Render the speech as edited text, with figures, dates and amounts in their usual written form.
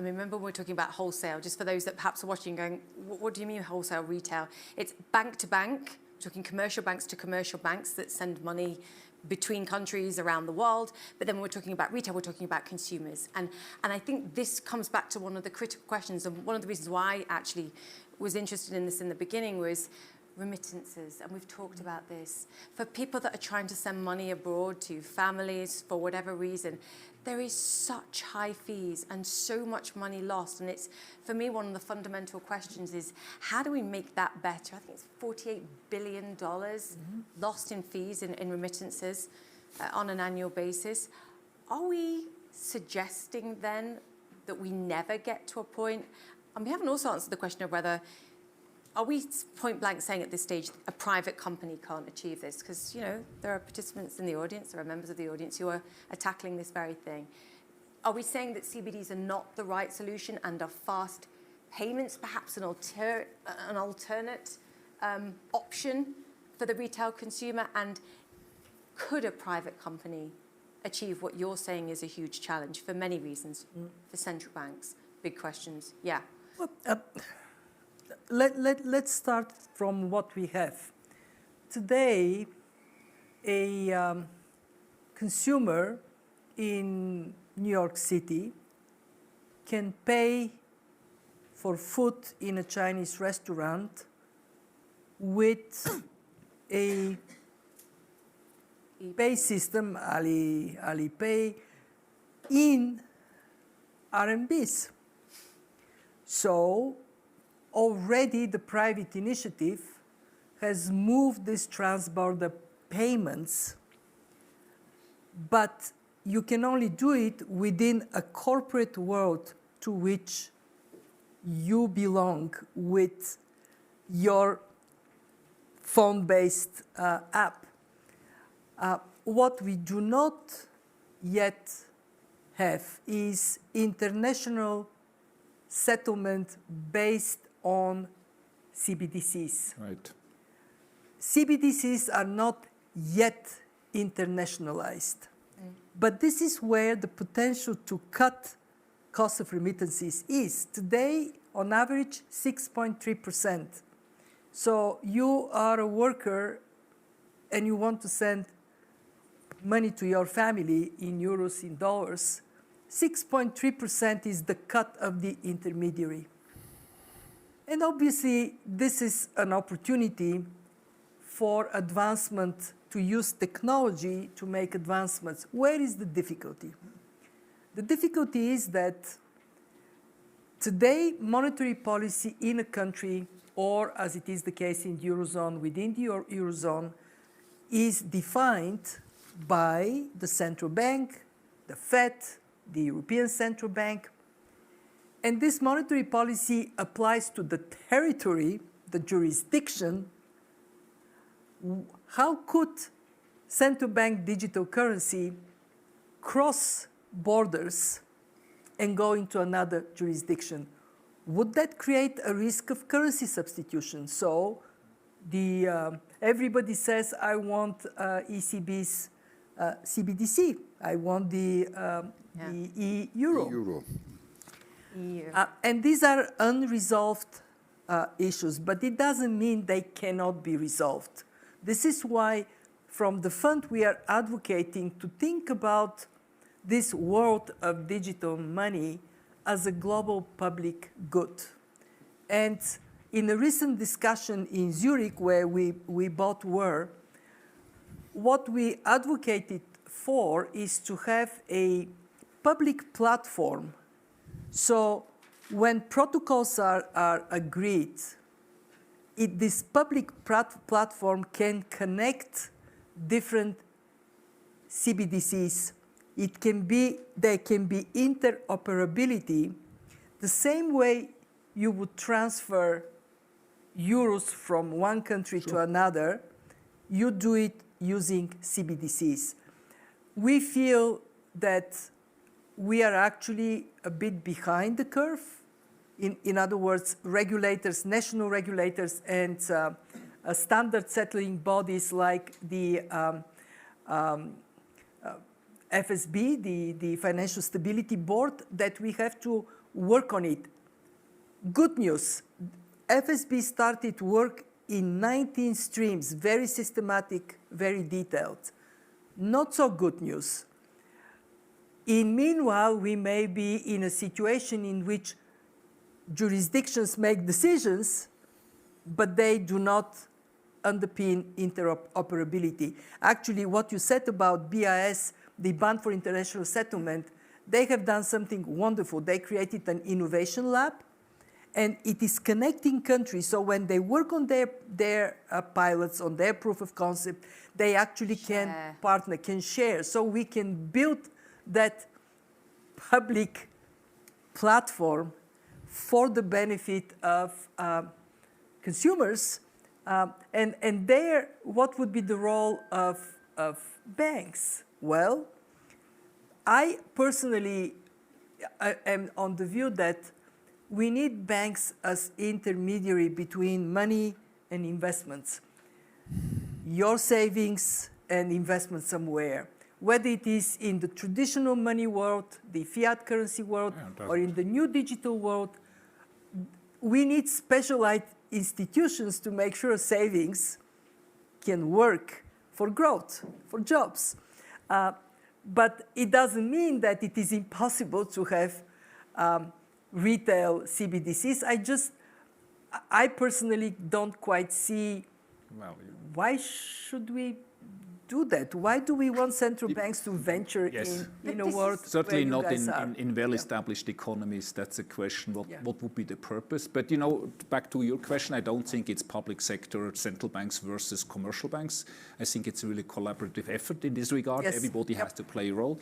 I mean, remember when we're talking about wholesale, just for those that perhaps are watching going, what do you mean wholesale retail? It's bank to bank, talking commercial banks to commercial banks that send money between countries around the world. But then when we're talking about retail, we're talking about consumers. And I think this comes back to one of the critical questions, and one of the reasons why I actually was interested in this in the beginning was remittances, and we've talked about this. For people that are trying to send money abroad to families for whatever reason, there is such high fees and so much money lost. And it's, for me, one of the fundamental questions is, how do we make that better? I think it's $48 billion lost in fees in remittances on an annual basis. Are we suggesting then that we never get to a point? And we haven't also answered the question of whether, are we point blank saying at this stage a private company can't achieve this? Because, you know, there are participants in the audience, there are members of the audience who are tackling this very thing. Are we saying that CBDs are not the right solution and are fast payments perhaps an alternate option for the retail consumer? And could a private company achieve what you're saying is a huge challenge for many reasons, for central banks? Big questions. Yeah. Well, let's start from what we have. Today, a consumer in New York City can pay for food in a Chinese restaurant with a pay system, Alipay, in RMBs. So already the private initiative has moved these transborder payments, but you can only do it within a corporate world to which you belong with your phone-based app. What we do not yet have is international settlement based on CBDCs. Right. CBDCs are not yet internationalized. But this is where the potential to cut cost of remittances is. Today, on average, 6.3%. So you are a worker and you want to send money to your family in euros, in dollars. 6.3% is the cut of the intermediary. And obviously, this is an opportunity for advancement, to use technology to make advancements. Where is the difficulty? The difficulty is that today, monetary policy in a country, or as it is the case in the Eurozone, within the Eurozone, is defined by the central bank, the Fed, the European Central Bank. And this monetary policy applies to the territory, the jurisdiction. How could central bank digital currency cross borders and go into another jurisdiction? Would that create a risk of currency substitution? So everybody says, I want ECB's CBDC. I want the euro. And these are unresolved issues, but it doesn't mean they cannot be resolved. This is why, from the fund, we are advocating to think about this world of digital money as a global public good. And in a recent discussion in Zurich, where we both were, what we advocated for is to have a public platform. So when protocols are agreed, this public platform can connect different CBDCs. There can be interoperability, the same way you would transfer euros from one country to another. You do it using CBDCs. We feel that we are actually a bit behind the curve. In other words, regulators, national regulators, and standard settling bodies like the FSB, the Financial Stability Board, that we have to work on it. Good news, FSB started work in 19 streams, very systematic, very detailed. Not so good news. Meanwhile, we may be in a situation in which jurisdictions make decisions, but they do not underpin interoperability. Actually, what you said about BIS, the Bank for International Settlement, they have done something wonderful. They created an innovation lab, and it is connecting countries. So when they work on their pilots, on their proof of concept, they actually can partner, can share. So we can build that public platform for the benefit of consumers. And there, what would be the role of banks? Well, I personally am on the view that we need banks as intermediary between money and investments. Your savings and investment somewhere, whether it is in the traditional money world, the fiat currency world, or in the new digital world, we need specialized institutions to make sure savings can work for growth, for jobs. But it doesn't mean that it is impossible to have retail CBDCs. I personally don't quite see why should we do that? Why do we want central banks to venture in a world certainly where not in well-established economies? That's a question. What would be the purpose? But back to your question, I don't think it's public sector central banks versus commercial banks. I think it's a really collaborative effort in this regard. Everybody has to play a role.